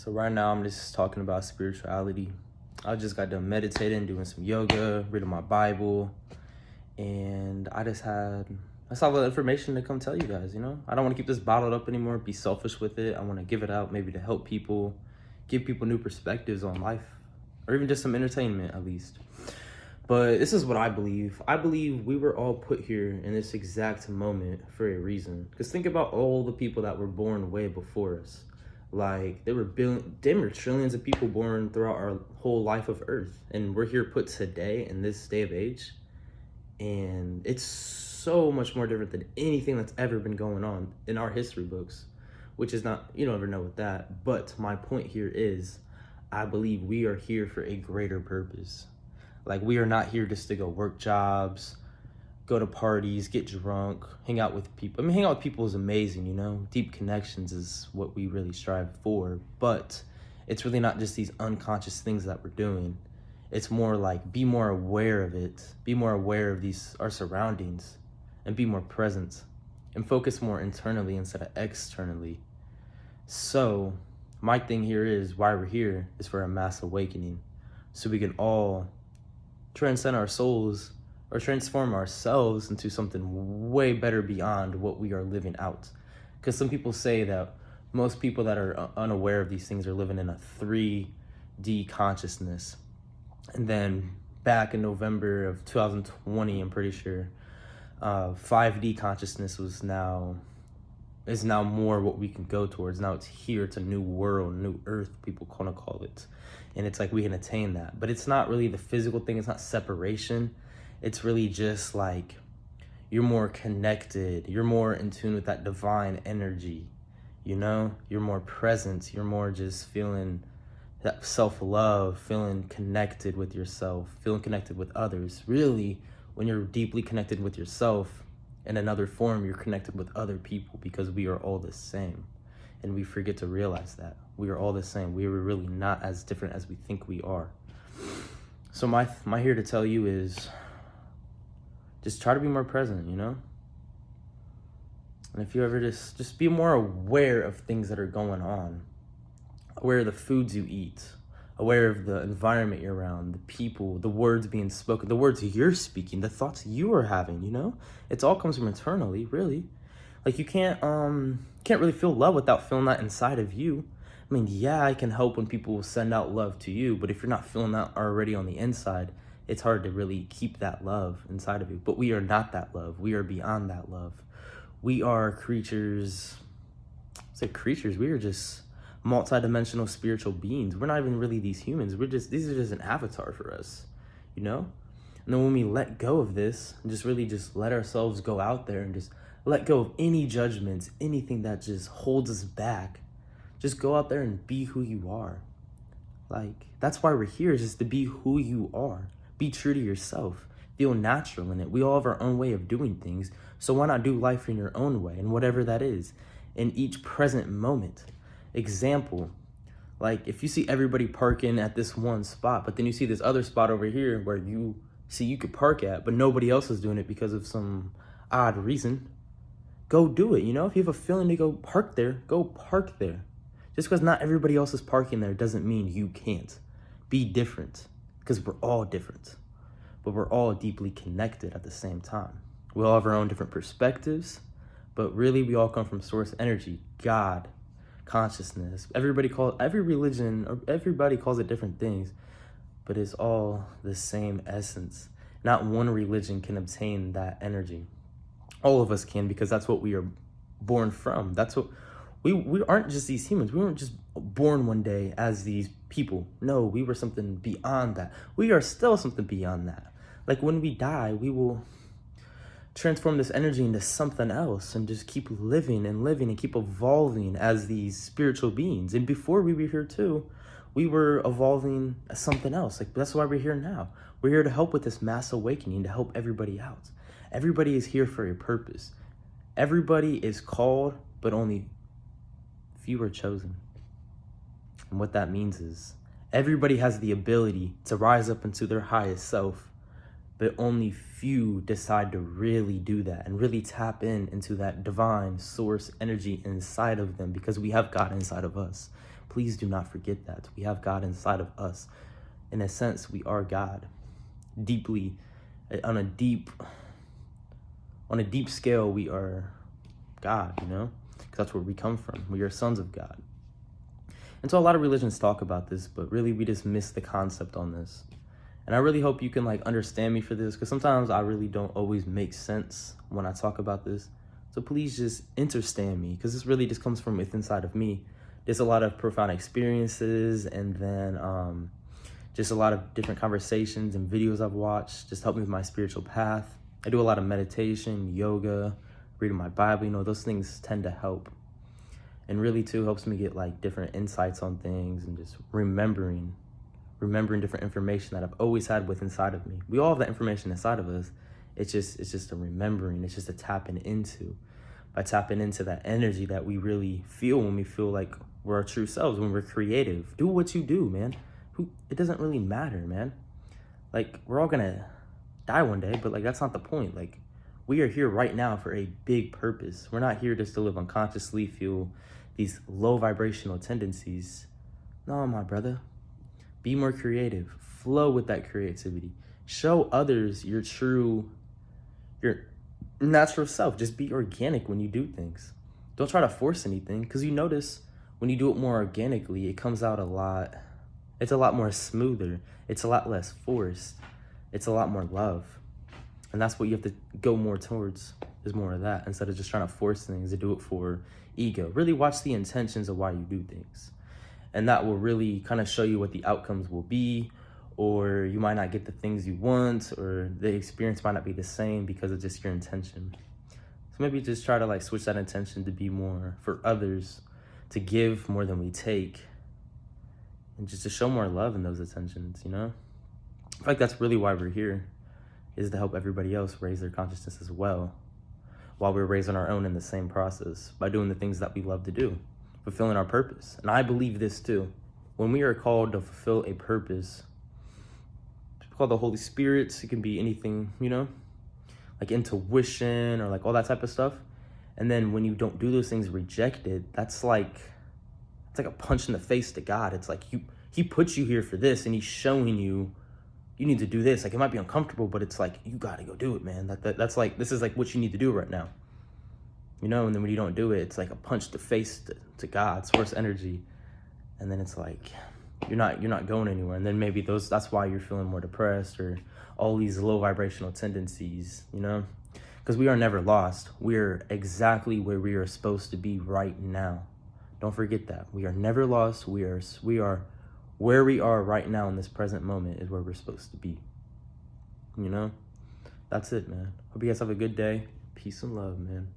So right now I'm just talking about spirituality. I just got done meditating, doing some yoga, reading my Bible, and I saw the information to come tell you guys, I don't want to keep this bottled up anymore, be selfish with it. I want to give it out maybe to help people, give people new perspectives on life, or even just some entertainment at least. But this is what I believe. I believe we were all put here in this exact moment for a reason. Because think about all the people that were born way before us. Like, there were trillions of people born throughout our whole life of Earth. And we're here put today in this day of age. And it's so much more different than anything that's ever been going on in our history books. Which is not, you don't ever know with that. But my point here is, I believe we are here for a greater purpose. Like, we are not here just to go work jobs, go to parties, get drunk, hang out with people. I mean, hang out with people is amazing, Deep connections is what we really strive for. But it's really not just these unconscious things that we're doing. It's more like, be more aware of it. Be more aware of our surroundings. And be more present. And focus more internally instead of externally. So, my thing here is, why we're here is for a mass awakening. So we can all transcend our souls or transform ourselves into something way better beyond what we are living out. Because some people say that most people that are unaware of these things are living in a 3D consciousness. And then back in November of 2020, I'm pretty sure, 5D consciousness is now more what we can go towards. Now it's here. It's a new world, new earth, people kind of call it. And it's like we can attain that. But it's not really the physical thing. It's not separation. It's really just like you're more connected. You're more in tune with that divine energy. You're more present. You're more just feeling that self-love, feeling connected with yourself, feeling connected with others. Really, when you're deeply connected with yourself, in another form, you're connected with other people, because we are all the same. And we forget to realize that. We are all the same. We are really not as different as we think we are. So my here to tell you is, just try to be more present, And if you ever just be more aware of things that are going on. Aware of the foods you eat. Aware of the environment you're around, the people, the words being spoken, the words you're speaking, the thoughts you are having, It all comes from internally, really. Like, you can't really feel love without feeling that inside of you. I mean, yeah, I can help when people send out love to you, but if you're not feeling that already on the inside, it's hard to really keep that love inside of you. But we are not that love. We are beyond that love. We are creatures. We are just multi-dimensional spiritual beings. We're not even really these humans. These are just an avatar for us, And then when we let go of this and just let ourselves go out there and just let go of any judgments, anything that just holds us back, just go out there and be who you are. Like, that's why we're here, is just to be who you are. Be true to yourself. Feel natural in it. We all have our own way of doing things, so why not do life in your own way, and whatever that is, in each present moment. Example, like, if you see everybody parking at this one spot, but then you see this other spot over here where you could park at, but nobody else is doing it because of some odd reason, go do it. If you have a feeling to go park there, go park there. Just because not everybody else is parking there doesn't mean you can't. Be different, because we're all different, but we're all deeply connected at the same time. We all have our own different perspectives, but really we all come from source energy, God, consciousness. Every religion, or everybody calls it different things, but it's all the same essence. Not one religion can obtain that energy. All of us can, because that's what we are born from. That's what we aren't just these humans. We weren't just born one day as these people. No, we were something beyond that. We are still something beyond that. Like, when we die, we will transform this energy into something else and just keep living and keep evolving as these spiritual beings. And before we were here too, we were evolving as something else. Like, that's why we're here now. We're here to help with this mass awakening, to help everybody out. Everybody is here for a purpose. Everybody is called, but only few are chosen. And what that means is, everybody has the ability to rise up into their highest self, but only few decide to really do that and really tap into that divine source energy inside of them, because we have God inside of us. Please do not forget that. We have God inside of us. In a sense, we are God. Deeply, on a deep scale, we are God, you know? Because that's where we come from. We are sons of God. And so a lot of religions talk about this, but really we just miss the concept on this. And I really hope you can like understand me for this, because sometimes I really don't always make sense when I talk about this. So please just understand me, because this really just comes from within inside of me. There's a lot of profound experiences, and then just a lot of different conversations and videos I've watched just help me with my spiritual path. I do a lot of meditation, yoga, reading my Bible, you know, those things tend to help. And really too helps me get like different insights on things, and just remembering different information that I've always had within inside of me. We all have that information inside of us. It's just a remembering. It's just a tapping into. By tapping into that energy that we really feel when we feel like we're our true selves, when we're creative. Do what you do, man. It doesn't really matter, man. Like, we're all gonna die one day, but like that's not the point. Like, we are here right now for a big purpose. We're not here just to live unconsciously, feel these low vibrational tendencies. No, my brother. Be more creative. Flow with that creativity. Show others your natural self. Just be organic when you do things. Don't try to force anything, because you notice when you do it more organically, it comes out it's a lot more smoother. It's a lot less forced. It's a lot more love. And that's what you have to go more towards, is more of that, instead of just trying to force things to do it for ego. Really watch the intentions of why you do things. And that will really kind of show you what the outcomes will be, or you might not get the things you want, or the experience might not be the same because of just your intention. So maybe just try to like switch that intention to be more for others, to give more than we take, and just to show more love in those intentions, you know? I feel like that's really why we're here, is to help everybody else raise their consciousness as well, while we're raising our own in the same process, by doing the things that we love to do, fulfilling our purpose. And I believe this too. When we are called to fulfill a purpose, it's called the Holy Spirit. It can be anything, you know, like intuition or like all that type of stuff. And then when you don't do those things, rejected, it's like a punch in the face to God. It's like he put you here for this, and he's showing you need to do this. Like, it might be uncomfortable, but it's like, you got to go do it, man. That's like, this is like what you need to do right now. You know, and then when you don't do it, it's like a punch to the face to God, source energy. And then it's like, you're not going anywhere. And then maybe that's why you're feeling more depressed, or all these low vibrational tendencies, you know? Because we are never lost. We're exactly where we are supposed to be right now. Don't forget that. We are never lost. We are where we are right now in this present moment is where we're supposed to be. You know? That's it, man. Hope you guys have a good day. Peace and love, man.